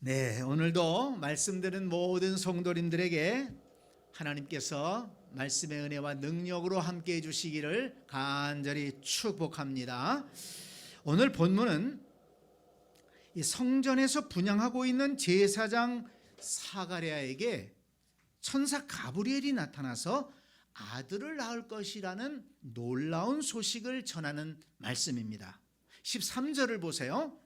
네, 오늘도 말씀 들은 모든 성도님들에게 하나님께서 말씀의 은혜와 능력으로 함께 해주시기를 간절히 축복합니다. 오늘 본문은 이 성전에서 분향하고 있는 제사장 사가랴에게 천사 가브리엘이 나타나서 아들을 낳을 것이라는 놀라운 소식을 전하는 말씀입니다. 13절을 보세요.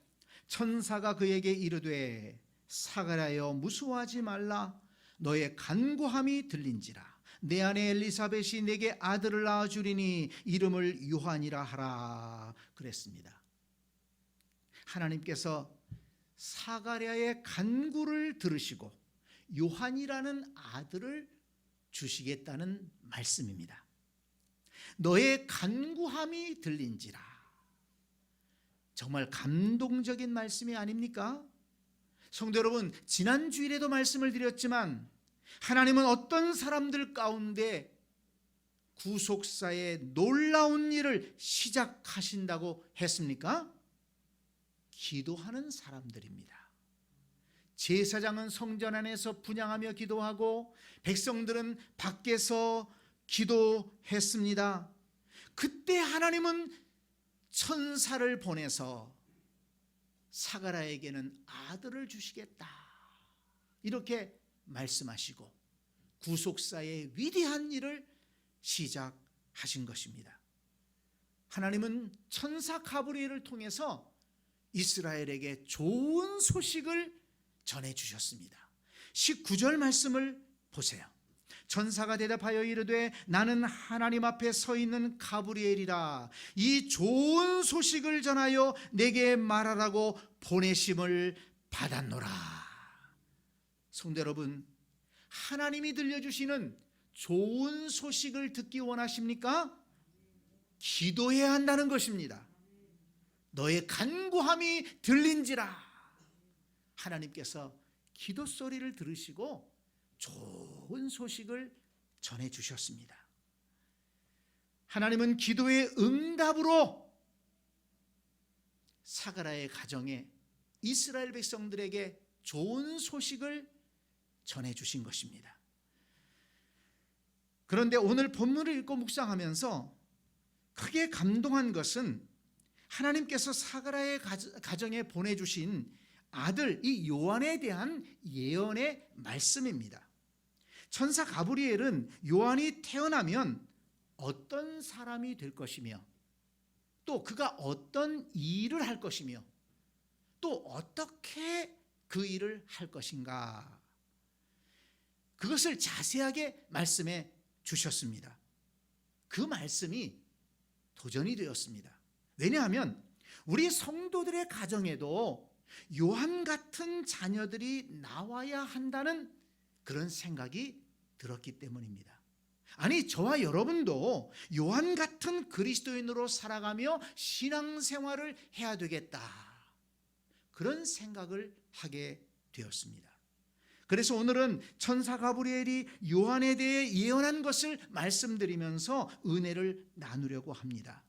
천사가 그에게 이르되 사가랴여 무수하지 말라. 너의 간구함이 들린지라. 내 아내 엘리사벳이 내게 아들을 낳아주리니 이름을 요한이라 하라 그랬습니다. 하나님께서 사가랴의 간구를 들으시고 요한이라는 아들을 주시겠다는 말씀입니다. 너의 간구함이 들린지라. 정말 감동적인 말씀이 아닙니까? 성도 여러분, 지난 주일에도 말씀을 드렸지만 하나님은 어떤 사람들 가운데 구속사의 놀라운 일을 시작하신다고 했습니까? 기도하는 사람들입니다. 제사장은 성전 안에서 분향하며 기도하고 백성들은 밖에서 기도했습니다. 그때 하나님은 천사를 보내서 사가랴에게는 아들을 주시겠다 이렇게 말씀하시고 구속사의 위대한 일을 시작하신 것입니다. 하나님은 천사 가브리엘을 통해서 이스라엘에게 좋은 소식을 전해주셨습니다. 19절 말씀을 보세요. 천사가 대답하여 이르되 나는 하나님 앞에 서 있는 가브리엘이라. 이 좋은 소식을 전하여 내게 말하라고 보내심을 받았노라. 성도 여러분, 하나님이 들려주시는 좋은 소식을 듣기 원하십니까? 기도해야 한다는 것입니다. 너의 간구함이 들린지라. 하나님께서 기도 소리를 들으시고 좋은 소식을 전해주셨습니다. 하나님은 기도의 응답으로 사가랴의 가정에 이스라엘 백성들에게 좋은 소식을 전해주신 것입니다. 그런데 오늘 본문을 읽고 묵상하면서 크게 감동한 것은 하나님께서 사가랴의 가정에 보내주신 아들 이 요한에 대한 예언의 말씀입니다. 천사 가브리엘은 요한이 태어나면 어떤 사람이 될 것이며 또 그가 어떤 일을 할 것이며 또 어떻게 그 일을 할 것인가, 그것을 자세하게 말씀해 주셨습니다. 그 말씀이 도전이 되었습니다. 왜냐하면 우리 성도들의 가정에도 요한 같은 자녀들이 나와야 한다는 그런 생각이 들었기 때문입니다. 아니, 저와 여러분도 요한 같은 그리스도인으로 살아가며 신앙생활을 해야 되겠다, 그런 생각을 하게 되었습니다. 그래서 오늘은 천사 가브리엘이 요한에 대해 예언한 것을 말씀드리면서 은혜를 나누려고 합니다.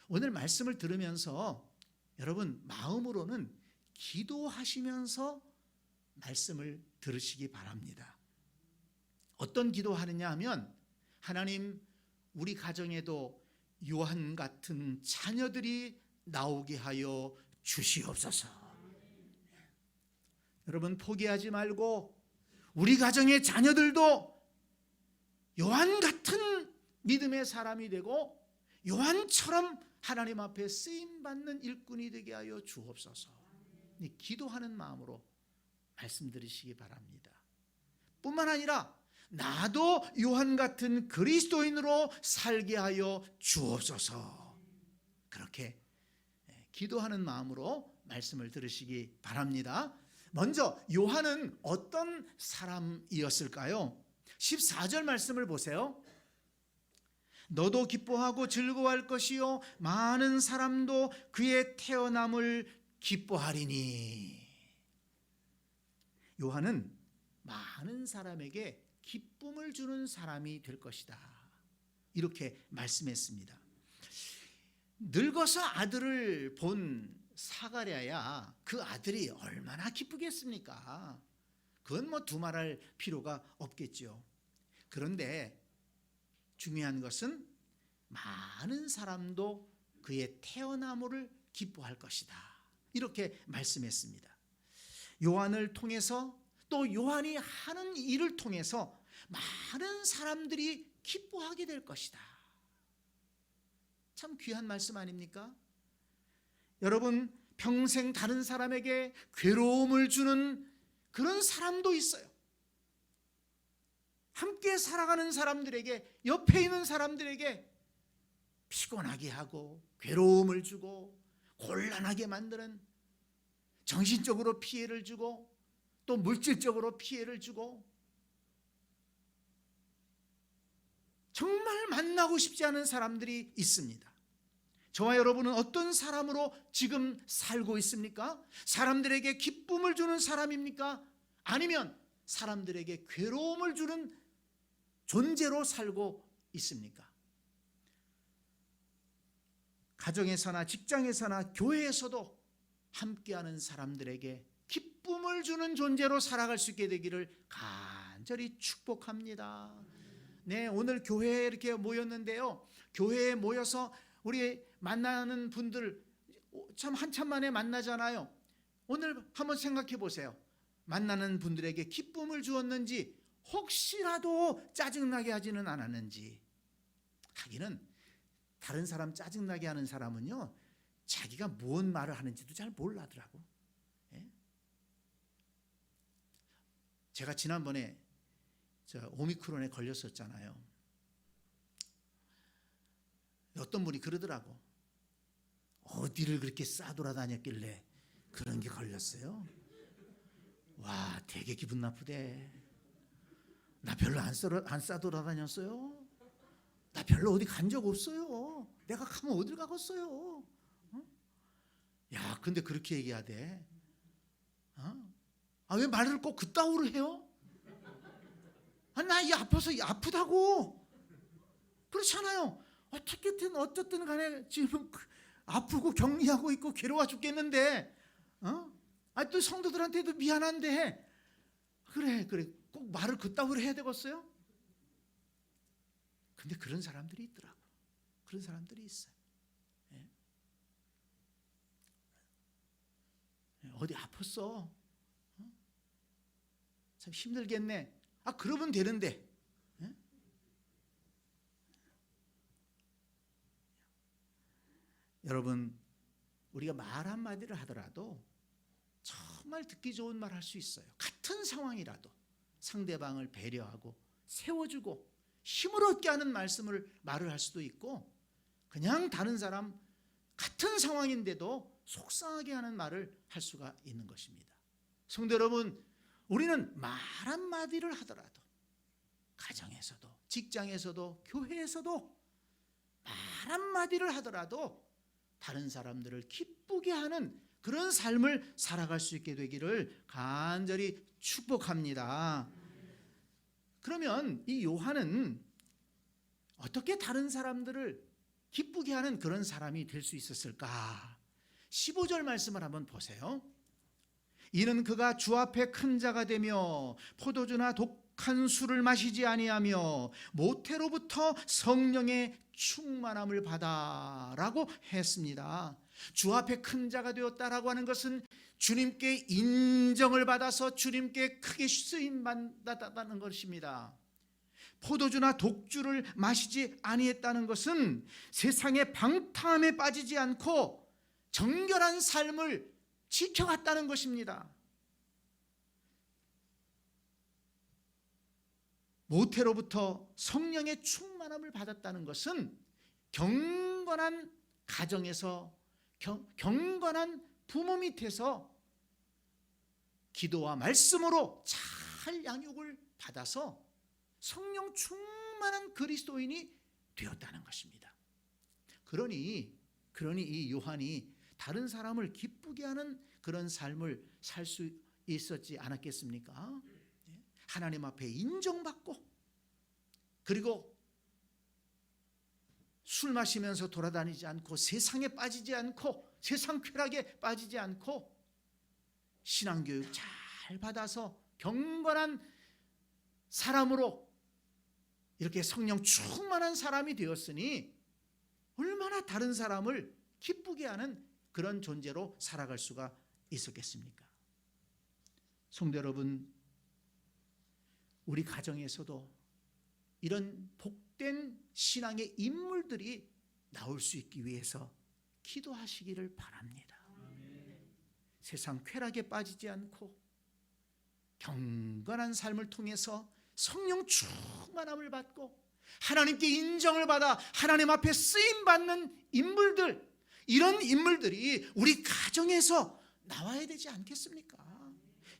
오늘 말씀을 들으면서 여러분 마음으로는 기도하시면서 말씀을 들으시기 바랍니다. 어떤 기도하느냐 하면, 하나님, 우리 가정에도 요한 같은 자녀들이 나오게 하여 주시옵소서. 여러분 포기하지 말고 우리 가정의 자녀들도 요한 같은 믿음의 사람이 되고 요한처럼 하나님 앞에 쓰임받는 일꾼이 되게 하여 주옵소서. 기도하는 마음으로 말씀드리시기 바랍니다. 뿐만 아니라 나도 요한 같은 그리스도인으로 살게 하여 주옵소서. 그렇게 기도하는 마음으로 말씀을 들으시기 바랍니다. 먼저 요한은 어떤 사람이었을까요? 14절 말씀을 보세요. 너도 기뻐하고 즐거워할 것이요 많은 사람도 그의 태어남을 기뻐하리니. 요한은 많은 사람에게 기쁨을 주는 사람이 될 것이다, 이렇게 말씀했습니다. 늙어서 아들을 본 사가랴야 그 아들이 얼마나 기쁘겠습니까? 그건 뭐 두말할 필요가 없겠죠. 그런데 중요한 것은 많은 사람도 그의 태어남을 기뻐할 것이다, 이렇게 말씀했습니다. 요한을 통해서, 또 요한이 하는 일을 통해서 많은 사람들이 기뻐하게 될 것이다. 참 귀한 말씀 아닙니까? 여러분, 평생 다른 사람에게 괴로움을 주는 그런 사람도 있어요. 함께 살아가는 사람들에게, 옆에 있는 사람들에게 피곤하게 하고 괴로움을 주고 곤란하게 만드는, 정신적으로 피해를 주고 또 물질적으로 피해를 주고, 정말 만나고 싶지 않은 사람들이 있습니다. 저와 여러분은 어떤 사람으로 지금 살고 있습니까? 사람들에게 기쁨을 주는 사람입니까? 아니면 사람들에게 괴로움을 주는 존재로 살고 있습니까? 가정에서나 직장에서나 교회에서도 함께하는 사람들에게 기쁨을 주는 존재로 살아갈 수 있게 되기를 간절히 축복합니다. 네, 오늘 교회에 이렇게 모였는데요, 교회에 모여서 우리 만나는 분들 참 한참 만에 만나잖아요. 오늘 한번 생각해 보세요. 만나는 분들에게 기쁨을 주었는지, 혹시라도 짜증나게 하지는 않았는지. 하기는 다른 사람 짜증나게 하는 사람은요, 자기가 무슨 말을 하는지도 잘 몰라더라고. 예? 제가 지난번에 오미크론에 걸렸었잖아요. 어떤 분이 그러더라고. 어디를 그렇게 싸돌아다녔길래 그런 게 걸렸어요? 와, 되게 기분 나쁘대. 나 별로 안 싸돌아다녔어요. 나 별로 어디 간 적 없어요. 내가 가면 어딜 가겠어요? 어? 야, 근데 그렇게 얘기하대. 왜 말을 꼭 그따구로 해요? 나 이 아파서 아프다고. 그렇잖아요. 어쨌든 간에 지금 아프고 격리하고 있고 괴로워 죽겠는데, 또 성도들한테도 미안한데, 그래 꼭 말을 그따구로 해야 되겠어요? 근데 그런 사람들이 있더라고. 그런 사람들이 있어요. 예? 어디 아팠어? 참 힘들겠네. 그러면 되는데. 예? 여러분, 우리가 말 한마디를 하더라도 정말 듣기 좋은 말 할 수 있어요. 같은 상황이라도 상대방을 배려하고 세워주고 힘을 얻게 하는 말을 할 수도 있고, 그냥 다른 사람 같은 상황인데도 속상하게 하는 말을 할 수가 있는 것입니다. 성도 여러분, 우리는 말 한마디를 하더라도 가정에서도 직장에서도 교회에서도 말 한마디를 하더라도 다른 사람들을 기쁘게 하는 그런 삶을 살아갈 수 있게 되기를 간절히 축복합니다. 그러면 이 요한은 어떻게 다른 사람들을 기쁘게 하는 그런 사람이 될 수 있었을까? 15절 말씀을 한번 보세요. 이는 그가 주 앞에 큰 자가 되며 포도주나 독한 술을 마시지 아니하며 모태로부터 성령의 충만함을 받아라고 했습니다. 주 앞에 큰 자가 되었다라고 하는 것은 주님께 인정을 받아서 주님께 크게 쓰임 받았다는 것입니다. 포도주나 독주를 마시지 아니했다는 것은 세상의 방탕함에 빠지지 않고 정결한 삶을 지켜갔다는 것입니다. 모태로부터 성령의 충만함을 받았다는 것은 경건한 가정에서 경건한 부모 밑에서 기도와 말씀으로 잘 양육을 받아서 성령 충만한 그리스도인이 되었다는 것입니다. 그러니 이 요한이 다른 사람을 기쁘게 하는 그런 삶을 살 수 있었지 않았겠습니까? 하나님 앞에 인정받고, 그리고 술 마시면서 돌아다니지 않고 세상에 빠지지 않고 세상 쾌락에 빠지지 않고 신앙교육 잘 받아서 경건한 사람으로 이렇게 성령 충만한 사람이 되었으니 얼마나 다른 사람을 기쁘게 하는 그런 존재로 살아갈 수가 있었겠습니까? 성도 여러분, 우리 가정에서도 이런 복된 신앙의 인물들이 나올 수 있기 위해서 기도하시기를 바랍니다. 세상 쾌락에 빠지지 않고 경건한 삶을 통해서 성령 충만함을 받고 하나님께 인정을 받아 하나님 앞에 쓰임받는 인물들, 이런 인물들이 우리 가정에서 나와야 되지 않겠습니까?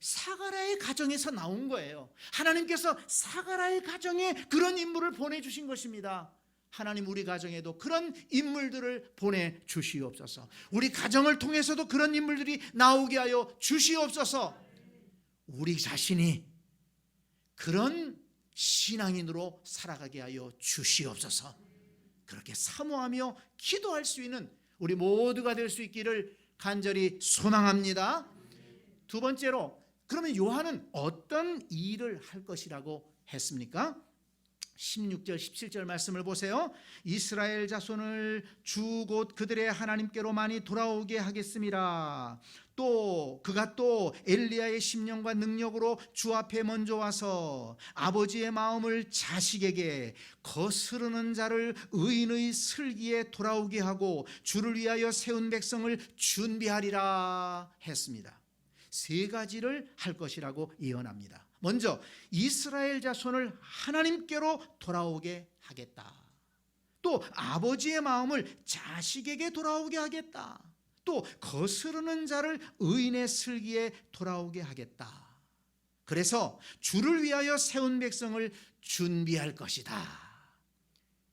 사가랴의 가정에서 나온 거예요. 하나님께서 사가랴의 가정에 그런 인물을 보내주신 것입니다. 하나님, 우리 가정에도 그런 인물들을 보내주시옵소서. 우리 가정을 통해서도 그런 인물들이 나오게 하여 주시옵소서. 우리 자신이 그런 신앙인으로 살아가게 하여 주시옵소서. 그렇게 사모하며 기도할 수 있는 우리 모두가 될 수 있기를 간절히 소망합니다. 두 번째로, 그러면 요한은 어떤 일을 할 것이라고 했습니까? 16절 17절 말씀을 보세요. 이스라엘 자손을 주 곧 그들의 하나님께로 많이 돌아오게 하겠습니다. 또 그가 또 엘리야의 심령과 능력으로 주 앞에 먼저 와서 아버지의 마음을 자식에게, 거스르는 자를 의인의 슬기에 돌아오게 하고 주를 위하여 세운 백성을 준비하리라 했습니다. 세 가지를 할 것이라고 예언합니다. 먼저 이스라엘 자손을 하나님께로 돌아오게 하겠다. 또 아버지의 마음을 자식에게 돌아오게 하겠다. 또 거스르는 자를 의인의 슬기에 돌아오게 하겠다. 그래서 주를 위하여 세운 백성을 준비할 것이다.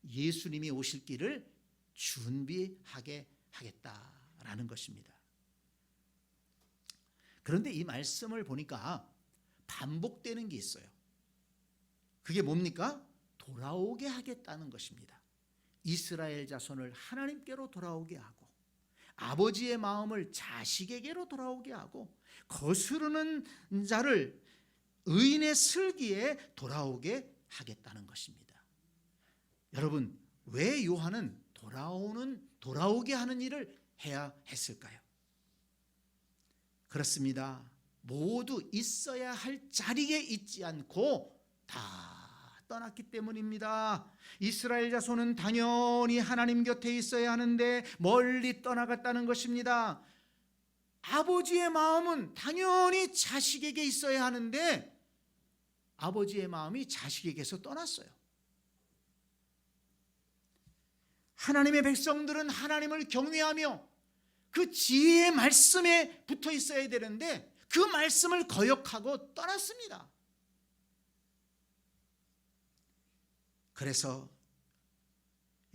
예수님이 오실 길을 준비하게 하겠다라는 것입니다. 그런데 이 말씀을 보니까 반복되는 게 있어요. 그게 뭡니까? 돌아오게 하겠다는 것입니다. 이스라엘 자손을 하나님께로 돌아오게 하고, 아버지의 마음을 자식에게로 돌아오게 하고, 거스르는 자를 의인의 슬기에 돌아오게 하겠다는 것입니다. 여러분, 왜 요한은 돌아오게 하는 일을 해야 했을까요? 그렇습니다. 모두 있어야 할 자리에 있지 않고 다 떠났기 때문입니다. 이스라엘 자손은 당연히 하나님 곁에 있어야 하는데 멀리 떠나갔다는 것입니다. 아버지의 마음은 당연히 자식에게 있어야 하는데 아버지의 마음이 자식에게서 떠났어요. 하나님의 백성들은 하나님을 경외하며 그 지혜의 말씀에 붙어 있어야 되는데 그 말씀을 거역하고 떠났습니다. 그래서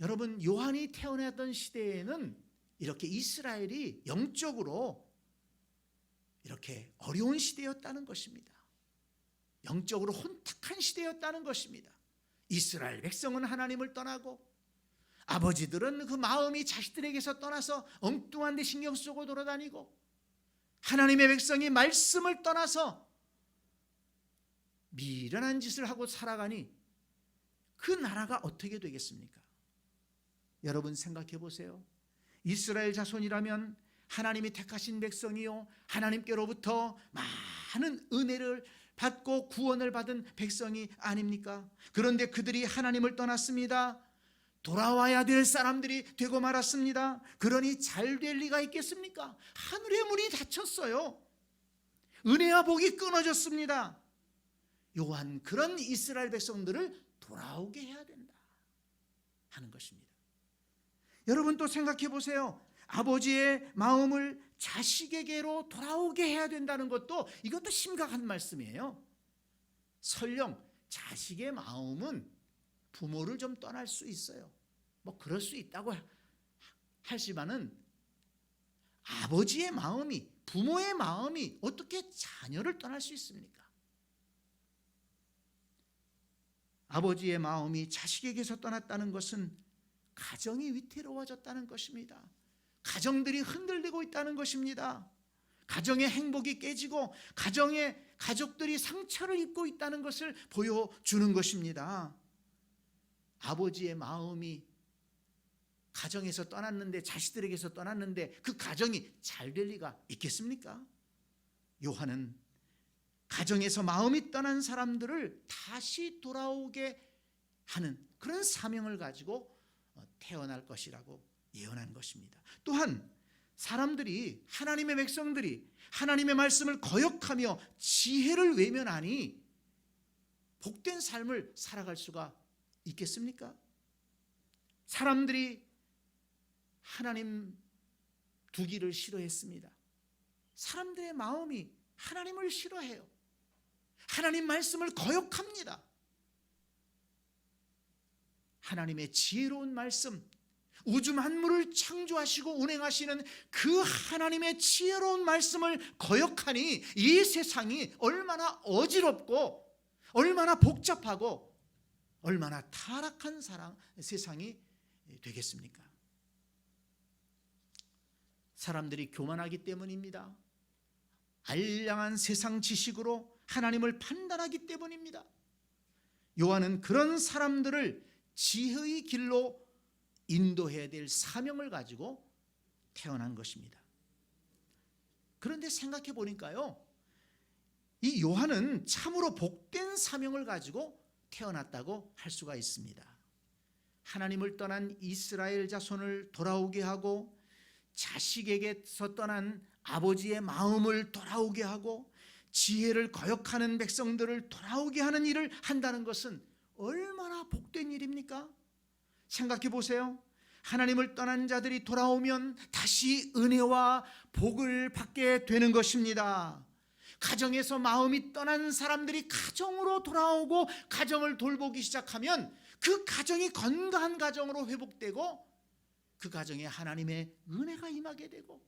여러분, 요한이 태어났던 시대에는 이렇게 이스라엘이 영적으로 이렇게 어려운 시대였다는 것입니다. 영적으로 혼탁한 시대였다는 것입니다. 이스라엘 백성은 하나님을 떠나고 아버지들은 그 마음이 자식들에게서 떠나서 엉뚱한 데 신경 쓰고 돌아다니고, 하나님의 백성이 말씀을 떠나서 미련한 짓을 하고 살아가니 그 나라가 어떻게 되겠습니까? 여러분 생각해 보세요. 이스라엘 자손이라면 하나님이 택하신 백성이요, 하나님께로부터 많은 은혜를 받고 구원을 받은 백성이 아닙니까? 그런데 그들이 하나님을 떠났습니다. 돌아와야 될 사람들이 되고 말았습니다. 그러니 잘 될 리가 있겠습니까? 하늘의 문이 닫혔어요. 은혜와 복이 끊어졌습니다. 요한 그런 이스라엘 백성들을 돌아오게 해야 된다 하는 것입니다. 여러분 또 생각해 보세요. 아버지의 마음을 자식에게로 돌아오게 해야 된다는 것도, 이것도 심각한 말씀이에요. 설령 자식의 마음은 부모를 좀 떠날 수 있어요. 뭐 그럴 수 있다고 하지만은 아버지의 마음이, 부모의 마음이 어떻게 자녀를 떠날 수 있습니까? 아버지의 마음이 자식에게서 떠났다는 것은 가정이 위태로워졌다는 것입니다. 가정들이 흔들리고 있다는 것입니다. 가정의 행복이 깨지고 가족들이 상처를 입고 있다는 것을 보여주는 것입니다. 아버지의 마음이 가정에서 떠났는데, 자식들에게서 떠났는데 그 가정이 잘 될 리가 있겠습니까? 요한은 가정에서 마음이 떠난 사람들을 다시 돌아오게 하는 그런 사명을 가지고 태어날 것이라고 예언한 것입니다. 또한 사람들이, 하나님의 백성들이 하나님의 말씀을 거역하며 지혜를 외면하니 복된 삶을 살아갈 수가 있겠습니까? 사람들이 하나님 두기를 싫어했습니다. 사람들의 마음이 하나님을 싫어해요. 하나님 말씀을 거역합니다. 하나님의 지혜로운 말씀, 우주 만물을 창조하시고 운행하시는 그 하나님의 지혜로운 말씀을 거역하니 이 세상이 얼마나 어지럽고 얼마나 복잡하고 얼마나 타락한 세상이 되겠습니까? 사람들이 교만하기 때문입니다. 알량한 세상 지식으로 하나님을 판단하기 때문입니다. 요한은 그런 사람들을 지혜의 길로 인도해야 될 사명을 가지고 태어난 것입니다. 그런데 생각해 보니까요, 이 요한은 참으로 복된 사명을 가지고 태어났다고 할 수가 있습니다. 하나님을 떠난 이스라엘 자손을 돌아오게 하고, 자식에게서 떠난 아버지의 마음을 돌아오게 하고, 지혜를 거역하는 백성들을 돌아오게 하는 일을 한다는 것은 얼마나 복된 일입니까? 생각해 보세요. 하나님을 떠난 자들이 돌아오면 다시 은혜와 복을 받게 되는 것입니다. 가정에서 마음이 떠난 사람들이 가정으로 돌아오고 가정을 돌보기 시작하면 그 가정이 건강한 가정으로 회복되고, 그 가정에 하나님의 은혜가 임하게 되고,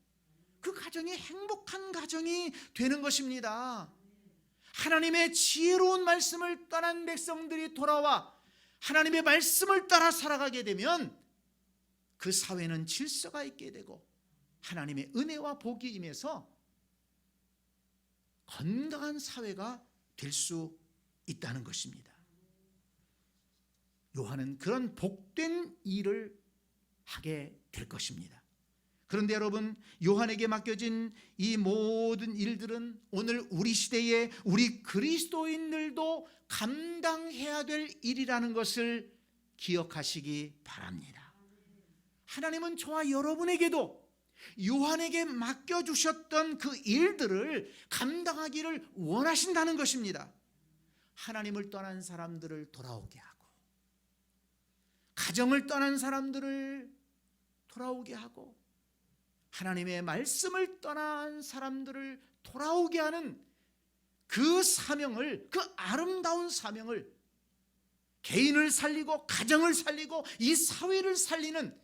그 가정이 행복한 가정이 되는 것입니다. 하나님의 지혜로운 말씀을 떠난 백성들이 돌아와 하나님의 말씀을 따라 살아가게 되면 그 사회는 질서가 있게 되고 하나님의 은혜와 복이 임해서 건강한 사회가 될 수 있다는 것입니다. 요한은 그런 복된 일을 하게 될 것입니다. 그런데 여러분, 요한에게 맡겨진 이 모든 일들은 오늘 우리 시대에 우리 그리스도인들도 감당해야 될 일이라는 것을 기억하시기 바랍니다. 하나님은 저와 여러분에게도 요한에게 맡겨주셨던 그 일들을 감당하기를 원하신다는 것입니다. 하나님을 떠난 사람들을 돌아오게 하고, 가정을 떠난 사람들을 돌아오게 하고, 하나님의 말씀을 떠난 사람들을 돌아오게 하는 그 사명을, 그 아름다운 사명을, 개인을 살리고 가정을 살리고 이 사회를 살리는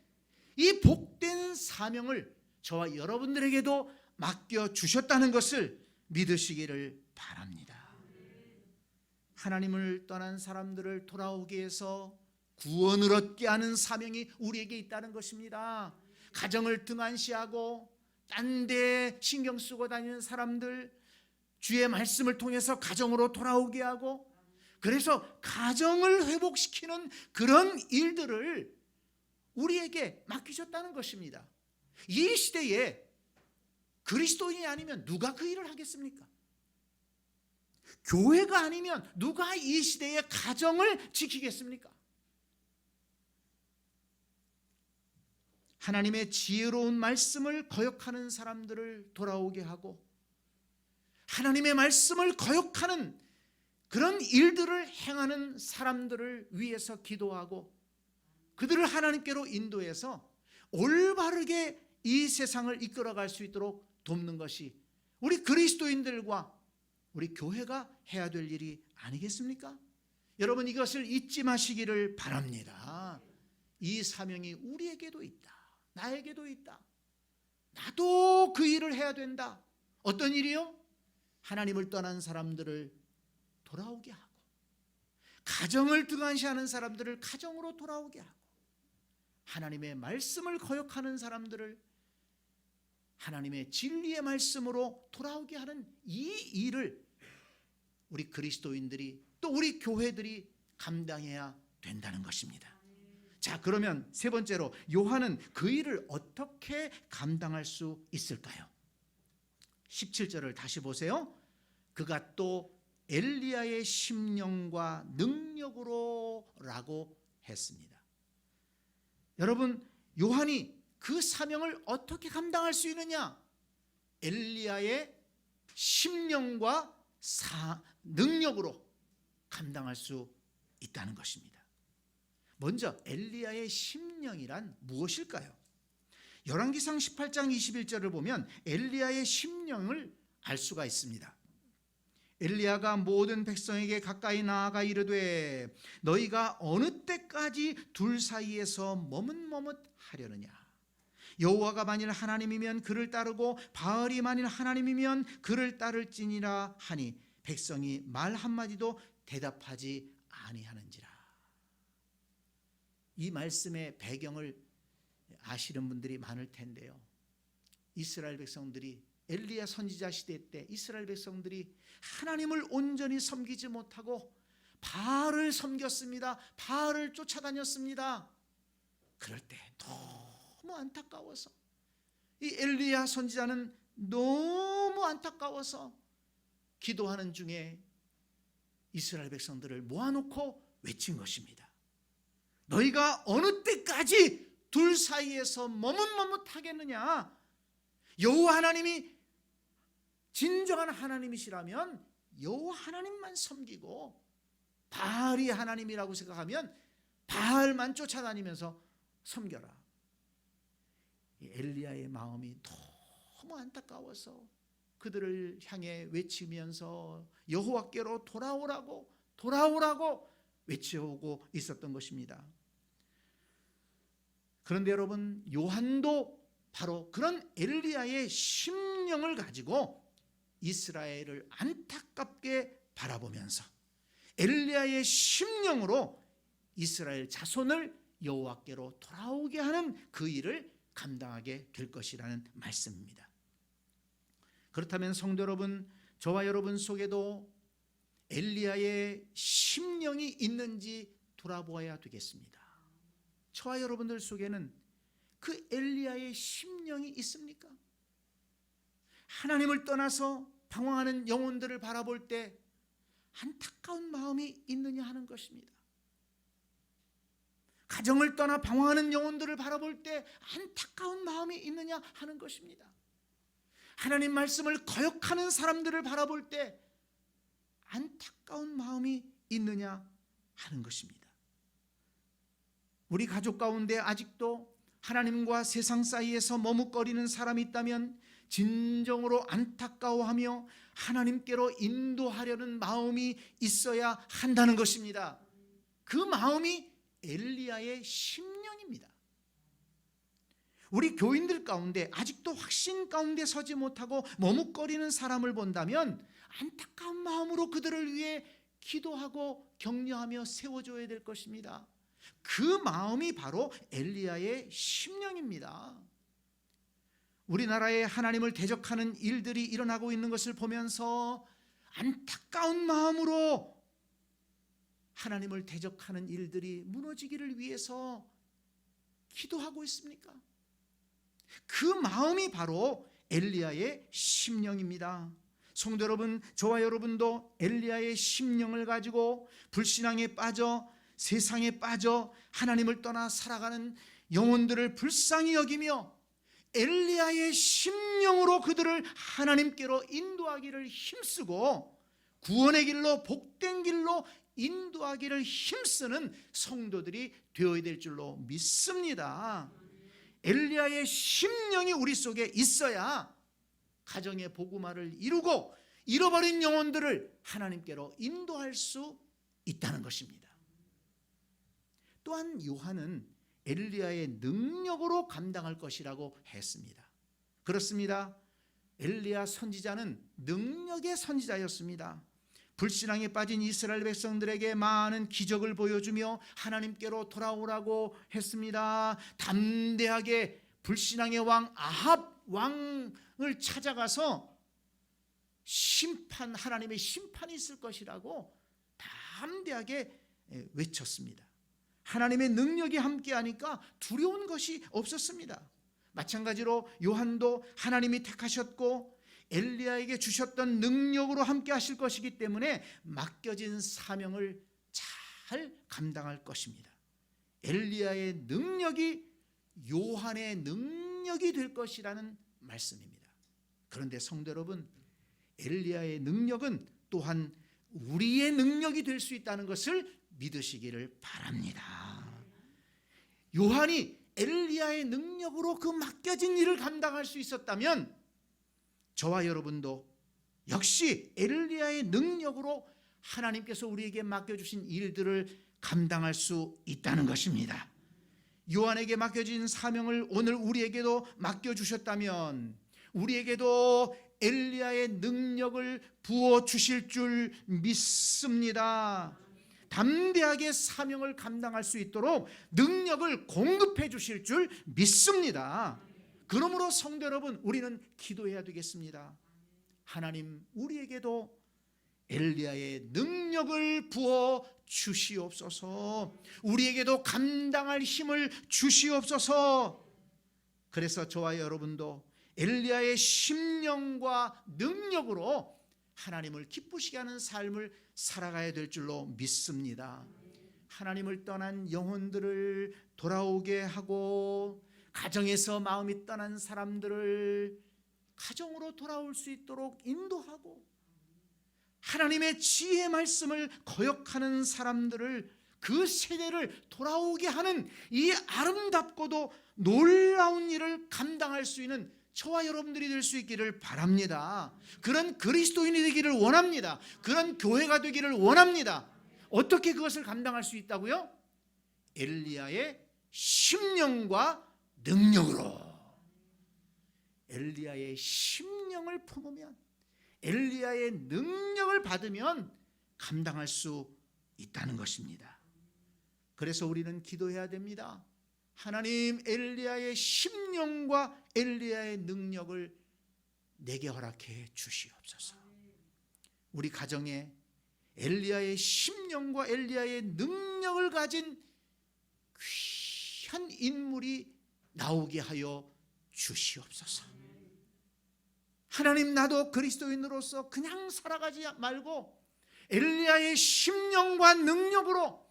이 복된 사명을 저와 여러분들에게도 맡겨주셨다는 것을 믿으시기를 바랍니다. 하나님을 떠난 사람들을 돌아오게 해서 구원을 얻게 하는 사명이 우리에게 있다는 것입니다. 가정을 등한시하고 딴 데 신경 쓰고 다니는 사람들, 주의 말씀을 통해서 가정으로 돌아오게 하고, 그래서 가정을 회복시키는 그런 일들을 우리에게 맡기셨다는 것입니다. 이 시대에 그리스도인이 아니면 누가 그 일을 하겠습니까? 교회가 아니면 누가 이 시대의 가정을 지키겠습니까? 하나님의 지혜로운 말씀을 거역하는 사람들을 돌아오게 하고, 하나님의 말씀을 거역하는 그런 일들을 행하는 사람들을 위해서 기도하고, 그들을 하나님께로 인도해서 올바르게 이 세상을 이끌어갈 수 있도록 돕는 것이 우리 그리스도인들과 우리 교회가 해야 될 일이 아니겠습니까? 여러분, 이것을 잊지 마시기를 바랍니다. 이 사명이 우리에게도 있다. 나에게도 있다. 나도 그 일을 해야 된다. 어떤 일이요? 하나님을 떠난 사람들을 돌아오게 하고, 가정을 등한시하는 사람들을 가정으로 돌아오게 하고, 하나님의 말씀을 거역하는 사람들을 하나님의 진리의 말씀으로 돌아오게 하는 이 일을 우리 그리스도인들이 또 우리 교회들이 감당해야 된다는 것입니다. 자, 그러면 세 번째로 요한은 그 일을 어떻게 감당할 수 있을까요? 17절을 다시 보세요. 그가 또 엘리야의 심령과 능력으로 라고 했습니다. 여러분, 요한이 그 사명을 어떻게 감당할 수 있느냐? 엘리야의 심령과 능력으로 감당할 수 있다는 것입니다. 먼저 엘리야의 심령이란 무엇일까요? 열왕기상 18장 21절을 보면 엘리야의 심령을 알 수가 있습니다. 엘리야가 모든 백성에게 가까이 나아가 이르되 너희가 어느 때까지 둘 사이에서 머뭇머뭇하려느냐? 여호와가 만일 하나님이면 그를 따르고 바알이 만일 하나님이면 그를 따를지니라 하니 백성이 말 한마디도 대답하지 아니하는지라. 이 말씀의 배경을 아시는 분들이 많을 텐데요. 이스라엘 백성들이 엘리야 선지자 시대 때 이스라엘 백성들이 하나님을 온전히 섬기지 못하고 바알을 섬겼습니다. 바알을 쫓아다녔습니다. 그럴 때 너무 안타까워서 이 엘리야 선지자는 너무 안타까워서 기도하는 중에 이스라엘 백성들을 모아놓고 외친 것입니다. 너희가 어느 때까지 둘 사이에서 머뭇머뭇하겠느냐? 여호와 하나님이 진정한 하나님이시라면 여호와 하나님만 섬기고 바알이 하나님이라고 생각하면 바알만 쫓아다니면서 섬겨라. 엘리야의 마음이 너무 안타까워서 그들을 향해 외치면서 여호와께로 돌아오라고 외치고 있었던 것입니다. 그런데 여러분, 요한도 바로 그런 엘리야의 심령을 가지고 이스라엘을 안타깝게 바라보면서 엘리야의 심령으로 이스라엘 자손을 여호와께로 돌아오게 하는 그 일을 감당하게 될 것이라는 말씀입니다. 그렇다면 성도 여러분, 저와 여러분 속에도 엘리야의 심령이 있는지 돌아보아야 되겠습니다. 저와 여러분들 속에는 그 엘리야의 심령이 있습니까? 하나님을 떠나서 방황하는 영혼들을 바라볼 때 안타까운 마음이 있느냐 하는 것입니다. 가정을 떠나 방황하는 영혼들을 바라볼 때 안타까운 마음이 있느냐 하는 것입니다. 하나님 말씀을 거역하는 사람들을 바라볼 때 안타까운 마음이 있느냐 하는 것입니다. 우리 가족 가운데 아직도 하나님과 세상 사이에서 머뭇거리는 사람이 있다면 진정으로 안타까워하며 하나님께로 인도하려는 마음이 있어야 한다는 것입니다. 그 마음이 엘리야의 심령입니다. 우리 교인들 가운데 아직도 확신 가운데 서지 못하고 머뭇거리는 사람을 본다면 안타까운 마음으로 그들을 위해 기도하고 격려하며 세워줘야 될 것입니다. 그 마음이 바로 엘리야의 심령입니다. 우리나라에 하나님을 대적하는 일들이 일어나고 있는 것을 보면서 안타까운 마음으로 하나님을 대적하는 일들이 무너지기를 위해서 기도하고 있습니까? 그 마음이 바로 엘리야의 심령입니다. 성도 여러분, 저와 여러분도 엘리야의 심령을 가지고 불신앙에 빠져 세상에 빠져 하나님을 떠나 살아가는 영혼들을 불쌍히 여기며 엘리야의 심령으로 그들을 하나님께로 인도하기를 힘쓰고 구원의 길로 복된 길로 인도하기를 힘쓰는 성도들이 되어야 될 줄로 믿습니다. 엘리야의 심령이 우리 속에 있어야 가정의 복음화를 이루고 잃어버린 영혼들을 하나님께로 인도할 수 있다는 것입니다. 또한 요한은 엘리야의 능력으로 감당할 것이라고 했습니다. 그렇습니다. 엘리야 선지자는 능력의 선지자였습니다. 불신앙에 빠진 이스라엘 백성들에게 많은 기적을 보여주며 하나님께로 돌아오라고 했습니다. 담대하게 불신앙의 왕 아합 왕을 찾아가서 하나님의 심판이 있을 것이라고 담대하게 외쳤습니다. 하나님의 능력이 함께하니까 두려운 것이 없었습니다. 마찬가지로 요한도 하나님이 택하셨고 엘리야에게 주셨던 능력으로 함께 하실 것이기 때문에 맡겨진 사명을 잘 감당할 것입니다. 엘리야의 능력이 요한의 능력이 될 것이라는 말씀입니다. 그런데 성도 여러분, 엘리야의 능력은 또한 우리의 능력이 될 수 있다는 것을 믿으시기를 바랍니다. 요한이 엘리야의 능력으로 그 맡겨진 일을 감당할 수 있었다면 저와 여러분도 역시 엘리야의 능력으로 하나님께서 우리에게 맡겨주신 일들을 감당할 수 있다는 것입니다. 요한에게 맡겨진 사명을 오늘 우리에게도 맡겨주셨다면 우리에게도 엘리야의 능력을 부어주실 줄 믿습니다. 담대하게 사명을 감당할 수 있도록 능력을 공급해 주실 줄 믿습니다. 그러므로 성도 여러분, 우리는 기도해야 되겠습니다. 하나님, 우리에게도 엘리야의 능력을 부어 주시옵소서. 우리에게도 감당할 힘을 주시옵소서. 그래서 저와 여러분도 엘리야의 심령과 능력으로 하나님을 기쁘시게 하는 삶을 살아가야 될 줄로 믿습니다. 하나님을 떠난 영혼들을 돌아오게 하고 가정에서 마음이 떠난 사람들을 가정으로 돌아올 수 있도록 인도하고 하나님의 지혜의 말씀을 거역하는 사람들을 그 세대를 돌아오게 하는 이 아름답고도 놀라운 일을 감당할 수 있는 저와 여러분들이 될 수 있기를 바랍니다. 그런 그리스도인이 되기를 원합니다. 그런 교회가 되기를 원합니다. 어떻게 그것을 감당할 수 있다고요? 엘리야의 심령과 능력으로. 엘리야의 심령을 품으면, 엘리야의 능력을 받으면 감당할 수 있다는 것입니다. 그래서 우리는 기도해야 됩니다. 하나님, 엘리야의 심령과 엘리야의 능력을 내게 허락해 주시옵소서. 우리 가정에 엘리야의 심령과 엘리야의 능력을 가진 귀한 인물이 나오게 하여 주시옵소서. 하나님, 나도 그리스도인으로서 그냥 살아가지 말고 엘리야의 심령과 능력으로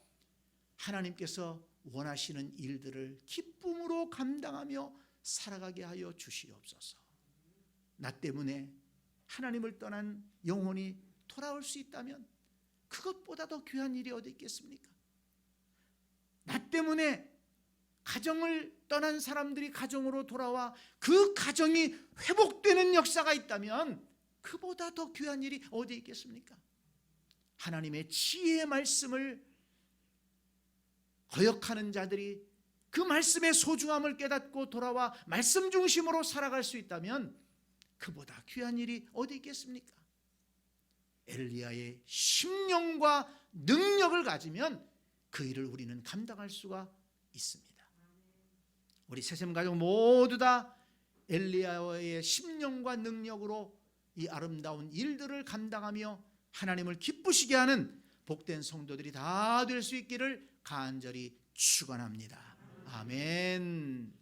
하나님께서 원하시는 일들을 기쁨으로 감당하며 살아가게 하여 주시옵소서. 나 때문에 하나님을 떠난 영혼이 돌아올 수 있다면 그것보다 더 귀한 일이 어디 있겠습니까? 나 때문에 가정을 떠난 사람들이 가정으로 돌아와 그 가정이 회복되는 역사가 있다면 그보다 더 귀한 일이 어디 있겠습니까? 하나님의 지혜의 말씀을 거역하는 자들이 그 말씀의 소중함을 깨닫고 돌아와 말씀 중심으로 살아갈 수 있다면 그보다 귀한 일이 어디 있겠습니까? 엘리야의 심령과 능력을 가지면 그 일을 우리는 감당할 수가 있습니다. 우리 세셈 가족 모두 다 엘리야의 심령과 능력으로 이 아름다운 일들을 감당하며 하나님을 기쁘시게 하는 복된 성도들이 다 될 수 있기를 간절히 축원합니다. 아멘.